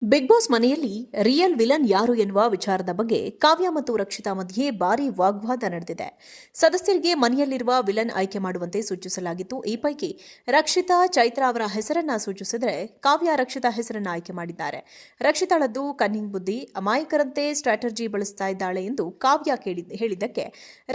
Big boss ಮನೆಯಲ್ಲಿ real villain ಯಾರು ಎನ್ನುವ ವಿಚಾರದ ಬಗ್ಗೆ ಕಾವ್ಯ ಮತ್ತು ರಕ್ಷಿತಾ ಮಧ್ಯೆ ಭಾರೀ ವಾಗ್ವಾದ ನಡೆದಿದೆ. ಸದಸ್ಯರಿಗೆ ಮನೆಯಲ್ಲಿರುವ ವಿಲನ್ ಆಯ್ಕೆ ಮಾಡುವಂತೆ ಸೂಚಿಸಲಾಗಿತ್ತು. ಈ ಪೈಕಿ ರಕ್ಷಿತಾ ಚೈತ್ರಾ ಅವರ ಹೆಸರನ್ನ ಸೂಚಿಸಿದರೆ ಕಾವ್ಯ ರಕ್ಷಿತಾ ಹೆಸರನ್ನ ಆಯ್ಕೆ ಮಾಡಿದ್ದಾರೆ. ರಕ್ಷಿತಾಳದ್ದು ಕನ್ನಿಂಗ್ ಬುದ್ಧಿ, ಅಮಾಯಕರಂತೆ ಸ್ಟ್ರಾಟಜಿ ಬಳಸ್ತಾ ಇದ್ದಾಳೆ ಎಂದು ಕಾವ್ಯ ಹೇಳಿದ್ದಕ್ಕೆ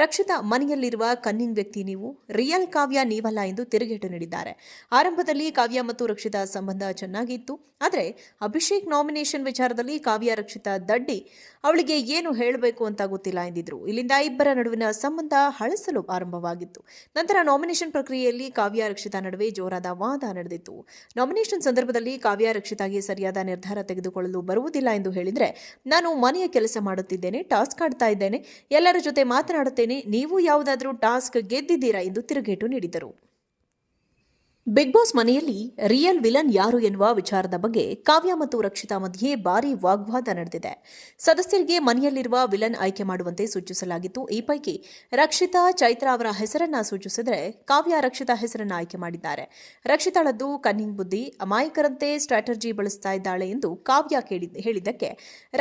ರಕ್ಷಿತಾ ಮನೆಯಲ್ಲಿರುವ ಕನ್ನಿಂಗ್ ವ್ಯಕ್ತಿ ನೀವು, ರಿಯಲ್ ಕಾವ್ಯ ನೀವಲ್ಲ ಎಂದು ತಿರುಗೇಟು ನೀಡಿದ್ದಾರೆ. ಆರಂಭದಲ್ಲಿ ಕಾವ್ಯ ಮತ್ತು ರಕ್ಷಿತಾ ಸಂಬಂಧ ಚೆನ್ನಾಗಿತ್ತು. ಆದರೆ ಅಭಿಷೇಕ್ ನಾಮಿನೇಷನ್ ವಿಚಾರದಲ್ಲಿ ಕಾವ್ಯ ರಕ್ಷಿತಾ ದಡ್ಡಿ, ಅವಳಿಗೆ ಏನು ಹೇಳಬೇಕು ಅಂತ ಗೊತ್ತಿಲ್ಲ ಎಂದಿದ್ರು. ಇಲ್ಲಿಂದ ಇಬ್ಬರ ನಡುವಿನ ಸಂಬಂಧ ಹಳಸಲು ಆರಂಭವಾಗಿತ್ತು. ನಂತರ ನಾಮಿನೇಷನ್ ಪ್ರಕ್ರಿಯೆಯಲ್ಲಿ ಕಾವ್ಯ ರಕ್ಷಿತಾ ನಡುವೆ ಜೋರಾದ ವಾದ ನಡೆದಿತ್ತು. ನಾಮಿನೇಷನ್ ಸಂದರ್ಭದಲ್ಲಿ ಕಾವ್ಯ ರಕ್ಷಿತಾಗೆ ಸರಿಯಾದ ನಿರ್ಧಾರ ತೆಗೆದುಕೊಳ್ಳಲು ಬರುವುದಿಲ್ಲ ಎಂದು ಹೇಳಿದ್ರೆ, ನಾನು ಮನೆಯ ಕೆಲಸ ಮಾಡುತ್ತಿದ್ದೇನೆ, ಟಾಸ್ಕ್ ಆಡ್ತಾ ಇದ್ದೇನೆ, ಎಲ್ಲರ ಜೊತೆ ಮಾತನಾಡುತ್ತೇನೆ, ನೀವು ಯಾವುದಾದ್ರೂ ಟಾಸ್ಕ್ ಗೆದ್ದಿದ್ದೀರಾ ಎಂದು ತಿರುಗೇಟು ನೀಡಿದರು. ಬಿಗ್ ಬಾಸ್ ಮನೆಯಲ್ಲಿ ರಿಯಲ್ ವಿಲನ್ ಯಾರು ಎನ್ನುವ ವಿಚಾರದ ಬಗ್ಗೆ ಕಾವ್ಯ ಮತ್ತು ರಕ್ಷಿತಾ ಮಧ್ಯೆ ಭಾರೀ ವಾಗ್ವಾದ ನಡೆದಿದೆ. ಸದಸ್ಯರಿಗೆ ಮನೆಯಲ್ಲಿರುವ ವಿಲನ್ ಆಯ್ಕೆ ಮಾಡುವಂತೆ ಸೂಚಿಸಲಾಗಿತ್ತು. ಈ ಪೈಕಿ ರಕ್ಷಿತಾ ಚೈತ್ರಾ ಅವರ ಹೆಸರನ್ನ ಸೂಚಿಸಿದರೆ ಕಾವ್ಯ ರಕ್ಷಿತಾ ಹೆಸರನ್ನ ಆಯ್ಕೆ ಮಾಡಿದ್ದಾರೆ. ರಕ್ಷಿತಾಳದ್ದು ಕನ್ನಿಂಗ್ ಬುದ್ಧಿ, ಅಮಾಯಕರಂತೆ ಸ್ಟ್ರಾಟಜಿ ಬಳಸ್ತಾ ಇದ್ದಾಳೆ ಎಂದು ಕಾವ್ಯ ಹೇಳಿದ್ದಕ್ಕೆ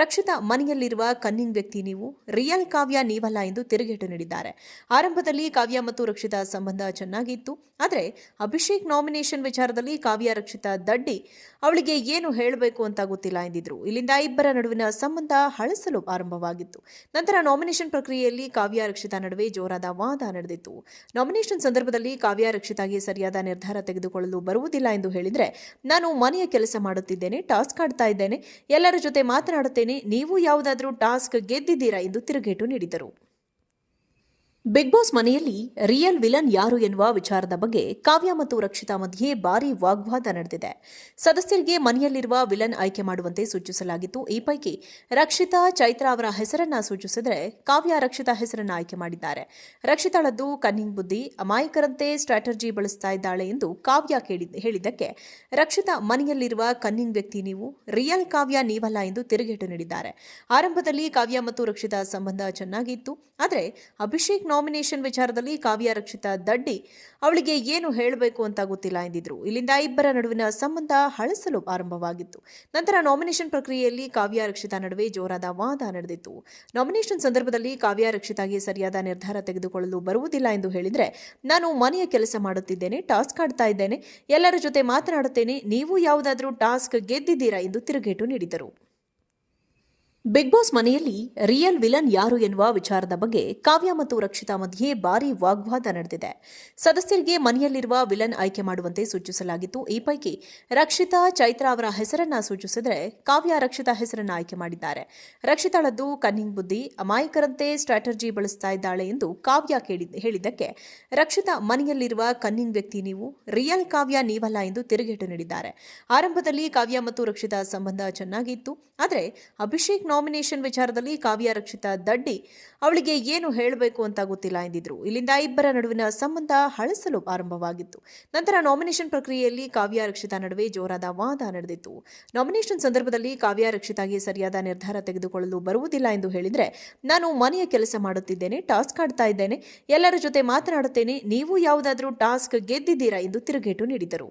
ರಕ್ಷಿತಾ ಮನೆಯಲ್ಲಿರುವ ಕನ್ನಿಂಗ್ ವ್ಯಕ್ತಿ ನೀವು, ರಿಯಲ್ ಕಾವ್ಯ ನೀವಲ್ಲ ಎಂದು ತಿರುಗೇಟು ನೀಡಿದ್ದಾರೆ. ಆರಂಭದಲ್ಲಿ ಕಾವ್ಯ ಮತ್ತು ರಕ್ಷಿತಾ ಸಂಬಂಧ ಚೆನ್ನಾಗಿತ್ತು. ಆದರೆ ಅಭಿಷೇಕ್ ನಾಮಿನೇಷನ್ ವಿಚಾರದಲ್ಲಿ ಕಾವ್ಯ ರಕ್ಷಿತಾ ದಡ್ಡಿ, ಅವಳಿಗೆ ಏನು ಹೇಳಬೇಕು ಅಂತ ಗೊತ್ತಿಲ್ಲ ಎಂದಿದ್ರು. ಇಲ್ಲಿಂದ ಇಬ್ಬರ ನಡುವಿನ ಸಂಬಂಧ ಹಳಸಲು ಆರಂಭವಾಗಿತ್ತು. ನಂತರ ನಾಮಿನೇಷನ್ ಪ್ರಕ್ರಿಯೆಯಲ್ಲಿ ಕಾವ್ಯ ರಕ್ಷಿತಾ ನಡುವೆ ಜೋರಾದ ವಾದ ನಡೆದಿತ್ತು. ನಾಮಿನೇಷನ್ ಸಂದರ್ಭದಲ್ಲಿ ಕಾವ್ಯ ರಕ್ಷಿತಾಗೆ ಸರಿಯಾದ ನಿರ್ಧಾರ ತೆಗೆದುಕೊಳ್ಳಲು ಬರುವುದಿಲ್ಲ ಎಂದು ಹೇಳಿದ್ರೆ, ನಾನು ಮನೆಯ ಕೆಲಸ ಮಾಡುತ್ತಿದ್ದೇನೆ, ಟಾಸ್ಕ್ ಆಡ್ತಾ ಇದ್ದೇನೆ, ಎಲ್ಲರ ಜೊತೆ ಮಾತನಾಡುತ್ತೇನೆ, ನೀವು ಯಾವುದಾದ್ರೂ ಟಾಸ್ಕ್ ಗೆದ್ದಿದ್ದೀರಾ ಎಂದು ತಿರುಗೇಟು ನೀಡಿದರು. ಬಿಗ್ ಬಾಸ್ ಮನೆಯಲ್ಲಿ ರಿಯಲ್ ವಿಲನ್ ಯಾರು ಎನ್ನುವ ವಿಚಾರದ ಬಗ್ಗೆ ಕಾವ್ಯ ಮತ್ತು ರಕ್ಷಿತಾ ಮಧ್ಯೆ ಭಾರೀ ವಾಗ್ವಾದ ನಡೆದಿದೆ. ಸದಸ್ಯರಿಗೆ ಮನೆಯಲ್ಲಿರುವ ವಿಲನ್ ಆಯ್ಕೆ ಮಾಡುವಂತೆ ಸೂಚಿಸಲಾಗಿತ್ತು. ಈ ಪೈಕಿ ರಕ್ಷಿತಾ ಚೈತ್ರಾ ಅವರ ಹೆಸರನ್ನ ಸೂಚಿಸಿದರೆ ಕಾವ್ಯ ರಕ್ಷಿತಾ ಹೆಸರನ್ನ ಆಯ್ಕೆ ಮಾಡಿದ್ದಾರೆ. ರಕ್ಷಿತಾಳದ್ದು ಕನ್ನಿಂಗ್ ಬುದ್ಧಿ, ಅಮಾಯಕರಂತೆ ಸ್ಟ್ರಾಟಜಿ ಬಳಸ್ತಾ ಇದ್ದಾಳೆ ಎಂದು ಕಾವ್ಯ ಹೇಳಿದ್ದಕ್ಕೆ ರಕ್ಷಿತಾ ಮನೆಯಲ್ಲಿರುವ ಕನ್ನಿಂಗ್ ವ್ಯಕ್ತಿ ನೀವು, ರಿಯಲ್ ಕಾವ್ಯ ನೀವಲ್ಲ ಎಂದು ತಿರುಗೇಟು ನೀಡಿದ್ದಾರೆ. ಆರಂಭದಲ್ಲಿ ಕಾವ್ಯ ಮತ್ತು ರಕ್ಷಿತಾ ಸಂಬಂಧ ಚೆನ್ನಾಗಿತ್ತು. ಆದರೆ ಅಭಿಷೇಕ್ ನಾಮಿನೇಷನ್ ವಿಚಾರದಲ್ಲಿ ಕಾವ್ಯ ರಕ್ಷಿತಾ ದಡ್ಡಿ, ಅವಳಿಗೆ ಏನು ಹೇಳಬೇಕು ಅಂತ ಗೊತ್ತಿಲ್ಲ ಎಂದಿದ್ರು. ಇಲ್ಲಿಂದ ಇಬ್ಬರ ನಡುವಿನ ಸಂಬಂಧ ಹಳಸಲು ಆರಂಭವಾಗಿತ್ತು. ನಂತರ ನಾಮಿನೇಷನ್ ಪ್ರಕ್ರಿಯೆಯಲ್ಲಿ ಕಾವ್ಯ ರಕ್ಷಿತಾ ನಡುವೆ ಜೋರಾದ ವಾದ ನಡೆದಿತ್ತು. ನಾಮಿನೇಷನ್ ಸಂದರ್ಭದಲ್ಲಿ ಕಾವ್ಯ ರಕ್ಷಿತಾಗೆ ಸರಿಯಾದ ನಿರ್ಧಾರ ತೆಗೆದುಕೊಳ್ಳಲು ಬರುವುದಿಲ್ಲ ಎಂದು ಹೇಳಿದ್ರೆ, ನಾನು ಮನೆಯ ಕೆಲಸ ಮಾಡುತ್ತಿದ್ದೇನೆ, ಟಾಸ್ಕ್ ಆಡ್ತಾ ಇದ್ದೇನೆ, ಎಲ್ಲರ ಜೊತೆ ಮಾತನಾಡುತ್ತೇನೆ, ನೀವು ಯಾವುದಾದ್ರೂ ಟಾಸ್ಕ್ ಗೆದ್ದಿದ್ದೀರಾ ಎಂದು ತಿರುಗೇಟು ನೀಡಿದರು. ಬಿಗ್ ಬಾಸ್ ಮನೆಯಲ್ಲಿ ರಿಯಲ್ ವಿಲನ್ ಯಾರು ಎನ್ನುವ ವಿಚಾರದ ಬಗ್ಗೆ ಕಾವ್ಯ ಮತ್ತು ರಕ್ಷಿತಾ ಮಧ್ಯೆ ಭಾರೀ ವಾಗ್ವಾದ ನಡೆದಿದೆ. ಸದಸ್ಯರಿಗೆ ಮನೆಯಲ್ಲಿರುವ ವಿಲನ್ ಆಯ್ಕೆ ಮಾಡುವಂತೆ ಸೂಚಿಸಲಾಗಿತ್ತು. ಈ ಪೈಕಿ ರಕ್ಷಿತಾ ಚೈತ್ರಾ ಅವರ ಹೆಸರನ್ನ ಸೂಚಿಸಿದರೆ ಕಾವ್ಯ ರಕ್ಷಿತಾ ಹೆಸರನ್ನ ಆಯ್ಕೆ ಮಾಡಿದ್ದಾರೆ. ರಕ್ಷಿತಾಳದ್ದು ಕನ್ನಿಂಗ್ ಬುದ್ಧಿ, ಅಮಾಯಕರಂತೆ ಸ್ಟ್ರಾಟಜಿ ಬಳಸ್ತಾ ಇದ್ದಾಳೆ ಎಂದು ಕಾವ್ಯ ಹೇಳಿದ್ದಕ್ಕೆ ರಕ್ಷಿತಾ ಮನೆಯಲ್ಲಿರುವ ಕನ್ನಿಂಗ್ ವ್ಯಕ್ತಿ ನೀವು, ರಿಯಲ್ ಕಾವ್ಯ ನೀವಲ್ಲ ಎಂದು ತಿರುಗೇಟು ನೀಡಿದ್ದಾರೆ. ಆರಂಭದಲ್ಲಿ ಕಾವ್ಯ ಮತ್ತು ರಕ್ಷಿತಾ ಸಂಬಂಧ ಚೆನ್ನಾಗಿತ್ತು. ಆದರೆ ಅಭಿಷೇಕ್ ನಾಮಿನೇಷನ್ ವಿಚಾರದಲ್ಲಿ ಕಾವ್ಯ ರಕ್ಷಿತಾ ದಡ್ಡಿ, ಅವಳಿಗೆ ಏನು ಹೇಳಬೇಕು ಅಂತ ಗೊತ್ತಿಲ್ಲ ಎಂದಿದ್ರು. ಇಲ್ಲಿಂದ ಇಬ್ಬರ ನಡುವಿನ ಸಂಬಂಧ ಹಳಸಲು ಆರಂಭವಾಗಿತ್ತು. ನಂತರ ನಾಮಿನೇಷನ್ ಪ್ರಕ್ರಿಯೆಯಲ್ಲಿ ಕಾವ್ಯ ರಕ್ಷಿತಾ ನಡುವೆ ಜೋರಾದ ವಾದ ನಡೆದಿತ್ತು. ನಾಮಿನೇಷನ್ ಸಂದರ್ಭದಲ್ಲಿ ಕಾವ್ಯ ರಕ್ಷಿತಾಗೆ ಸರಿಯಾದ ನಿರ್ಧಾರ ತೆಗೆದುಕೊಳ್ಳಲು ಬರುವುದಿಲ್ಲ ಎಂದು ಹೇಳಿದ್ರೆ, ನಾನು ಮನೆಯ ಕೆಲಸ ಮಾಡುತ್ತಿದ್ದೇನೆ, ಟಾಸ್ಕ್ ಆಡ್ತಾ ಇದ್ದೇನೆ, ಎಲ್ಲರ ಜೊತೆ ಮಾತನಾಡುತ್ತೇನೆ, ನೀವು ಯಾವುದಾದ್ರೂ ಟಾಸ್ಕ್ ಗೆದ್ದಿದ್ದೀರಾ ಎಂದು ತಿರುಗೇಟು ನೀಡಿದರು.